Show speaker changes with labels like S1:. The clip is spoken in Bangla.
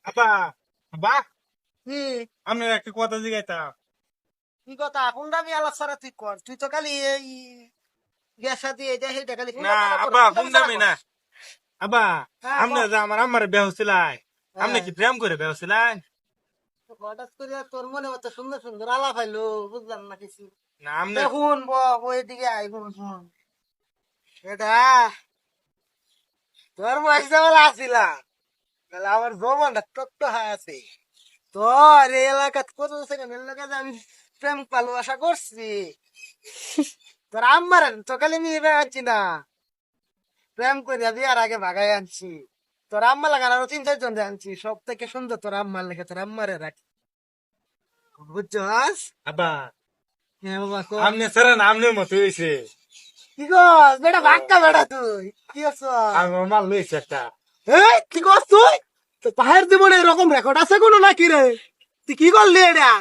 S1: আপা বাহ
S2: কি
S1: আমি একটা কথা জিগাইতাম।
S2: কি কথা কোনটা আমি আলাপ ছাড়া তুই কর তুই তো খালি এই গ্যাসা দিয়ে এটা সেটা খালি
S1: না আপা কম দামি না আপা
S2: হ্যাঁ
S1: আমনে যে আমার আম্মারে বিয়া হচ্ছিলাই আমনে
S2: হ্যাঁ
S1: কি প্রেম করে বিয়া হচ্ছিলাই?
S2: হঠাৎ করে তোর মনে মতো সুন্দর সুন্দর আলাপ আইলো বুঝলাম না কিছু
S1: না আমনে
S2: দেখুন এদিকে আই শুন এটা তোর বয়সে বলে আসিলাম তাহলে আমার জমানটা তত্ত্ব হয়ে আছে তোর এই এলাকাত কত সেকেন্ড এলাকাতে আমি প্রেম ভালোবাসা করছি তোর আম্মার তো খালি আমি এবার আনছি না প্রেম করে বিয়ার আগে ভাগাই আনছি তোর আম্মা লাগানো আরো 3-4 জন আনছি সব থেকে সুন্দর তোর আম্মার লেখে তোর আম্মারে রাখি বুঝছস
S1: আপা
S2: হ্যাঁ বাবা কো
S1: আমনে সারা নামনের মতো হইছে।
S2: কি কস বেটা ভাক্কা বেটা তুই কি করছ
S1: আমি মাল লইছে একটা।
S2: এই কি করছ তুই তো পাহাড় জীবনে এরকম রেকর্ড আছে কোনো নাকি রে তুই কি করলি এটা